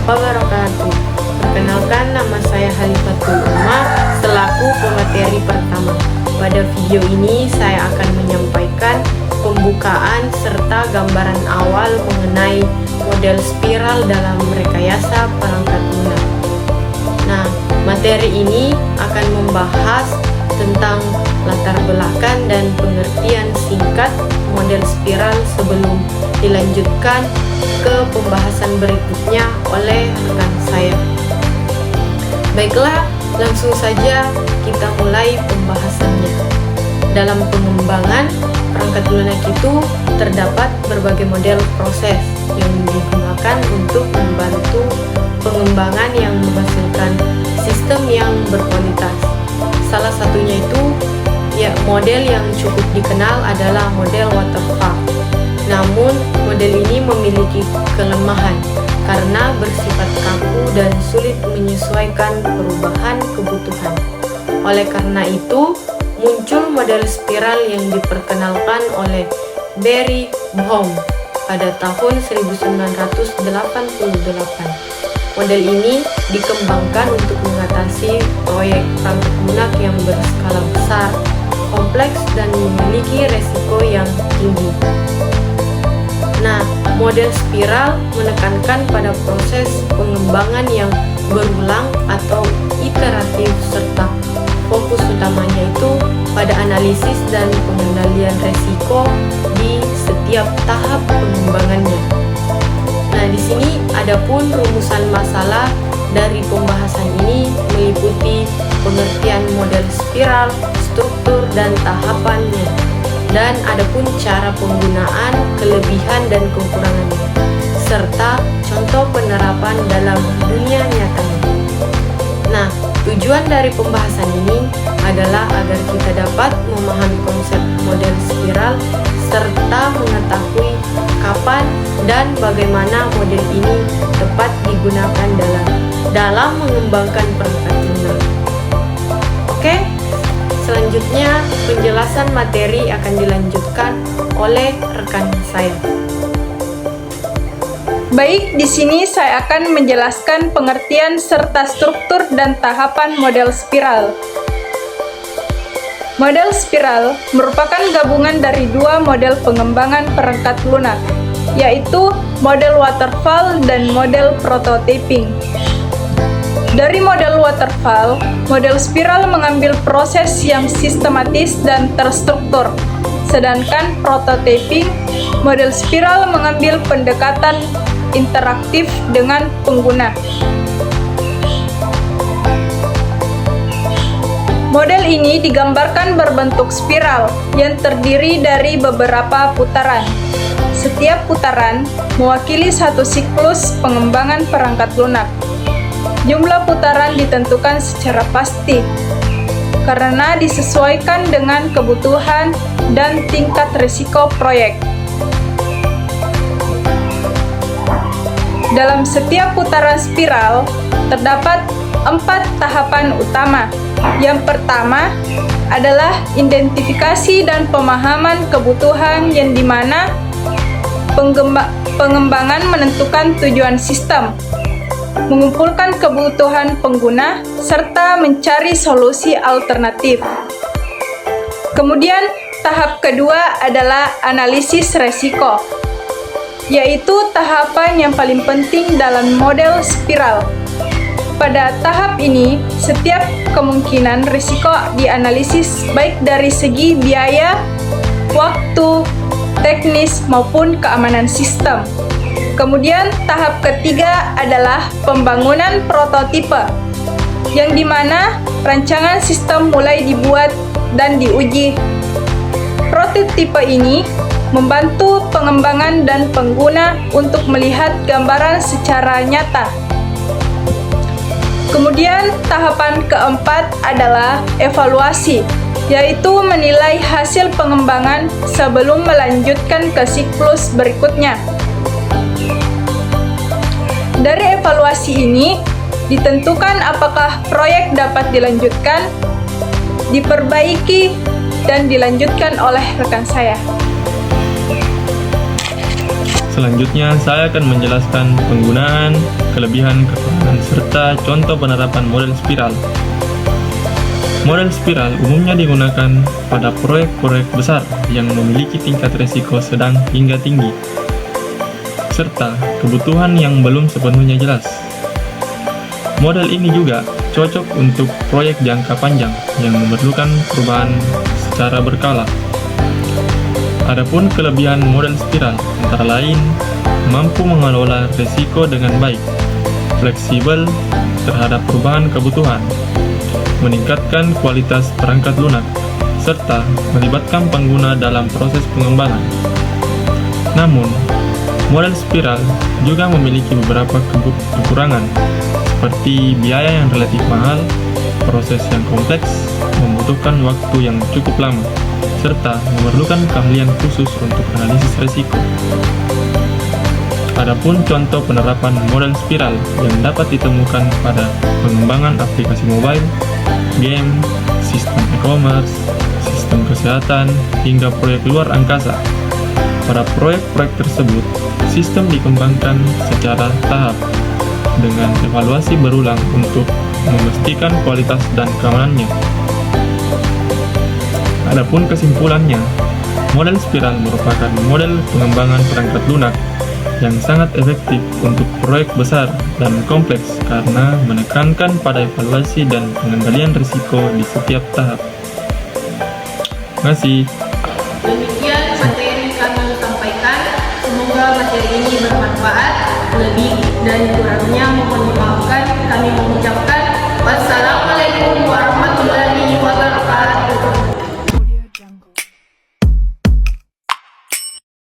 wabarakatuh. Perkenalkan, nama saya Halifatul Umar selaku pemateri pertama. Pada video ini saya akan menyampaikan pembukaan serta gambaran awal mengenai model spiral dalam rekayasa perangkat lunak. Nah, materi ini akan membahas tentang latar belakang dan pengertian singkat model spiral sebelum dilanjutkan ke pembahasan berikutnya oleh rekan saya. Baiklah, langsung saja kita mulai pembahasannya. Dalam pengembangan perangkat lunak itu terdapat berbagai model proses yang digunakan untuk membantu pengembangan yang menghasilkan sistem yang berkualitas. Salah satunya itu model yang cukup dikenal adalah model waterfall. Namun, model ini memiliki kelemahan karena bersifat kaku dan sulit menyesuaikan perubahan kebutuhan. Oleh karena itu, muncul model spiral yang diperkenalkan oleh Barry Bohm pada tahun 1988. Model ini dikembangkan untuk mengatasi proyek perangkat lunak yang berskala besar, kompleks, dan memiliki resiko yang tinggi. Nah, model spiral menekankan pada proses pengembangan yang berulang atau iteratif serta fokus utamanya itu pada analisis dan pengendalian resiko di setiap tahap pengembangannya. Nah, di sini adapun rumusan masalah dari pembahasan ini meliputi pengertian model spiral, struktur dan tahapannya, dan adapun cara penggunaan, kelebihan dan kekurangannya, serta contoh penerapan dalam dunia nyatanya. Nah, tujuan dari pembahasan ini adalah agar kita dapat memahami konsep model spiral serta mengetahui kapan dan bagaimana model ini tepat digunakan dalam mengembangkan perangkat lunak. Oke, selanjutnya penjelasan materi akan dilanjutkan oleh rekan saya. Baik, di sini saya akan menjelaskan pengertian serta struktur dan tahapan model spiral. Model spiral merupakan gabungan dari dua model pengembangan perangkat lunak, yaitu model waterfall dan model prototyping. Dari model waterfall, model spiral mengambil proses yang sistematis dan terstruktur, sedangkan prototyping, model spiral mengambil pendekatan interaktif dengan pengguna. Model ini digambarkan berbentuk spiral yang terdiri dari beberapa putaran. Setiap putaran mewakili satu siklus pengembangan perangkat lunak. Jumlah putaran ditentukan secara pasti karena disesuaikan dengan kebutuhan dan tingkat risiko proyek. Dalam setiap putaran spiral, terdapat 4 tahapan utama. Yang pertama adalah identifikasi dan pemahaman kebutuhan yang dimana pengembangan menentukan tujuan sistem, mengumpulkan kebutuhan pengguna, serta mencari solusi alternatif. Kemudian, tahap kedua adalah analisis resiko, yaitu tahapan yang paling penting dalam model spiral. Pada tahap ini, setiap kemungkinan risiko dianalisis baik dari segi biaya, waktu, teknis, maupun keamanan sistem. Kemudian tahap ketiga adalah pembangunan prototipe, yang dimana rancangan sistem mulai dibuat dan diuji. Prototipe ini membantu pengembangan dan pengguna untuk melihat gambaran secara nyata. Kemudian tahapan keempat adalah evaluasi, yaitu menilai hasil pengembangan sebelum melanjutkan ke siklus berikutnya. Dari evaluasi ini, ditentukan apakah proyek dapat dilanjutkan, diperbaiki, dan dilanjutkan oleh rekan saya. Selanjutnya, saya akan menjelaskan penggunaan, kelebihan, kekurangan, serta contoh penerapan model spiral. Model spiral umumnya digunakan pada proyek-proyek besar yang memiliki tingkat risiko sedang hingga tinggi, serta kebutuhan yang belum sepenuhnya jelas. Model ini juga cocok untuk proyek jangka panjang yang memerlukan perubahan secara berkala. Adapun kelebihan model spiral antara lain mampu mengelola risiko dengan baik, fleksibel terhadap perubahan kebutuhan, meningkatkan kualitas perangkat lunak, serta melibatkan pengguna dalam proses pengembangan. Namun, model spiral juga memiliki beberapa kekurangan, seperti biaya yang relatif mahal, proses yang kompleks, membutuhkan waktu yang cukup lama, serta memerlukan keahlian khusus untuk analisis risiko. Adapun contoh penerapan model spiral yang dapat ditemukan pada pengembangan aplikasi mobile, game, sistem e-commerce, sistem kesehatan, hingga proyek luar angkasa. Pada proyek-proyek tersebut, sistem dikembangkan secara tahap dengan evaluasi berulang untuk memastikan kualitas dan keamanannya. Adapun kesimpulannya, model spiral merupakan model pengembangan perangkat lunak yang sangat efektif untuk proyek besar dan kompleks karena menekankan pada evaluasi dan pengendalian risiko di setiap tahap. Terima kasih. Demikian materi kami sampaikan. Semoga materi ini bermanfaat. Lebih dan kurangnya mohon dimaafkan. Kami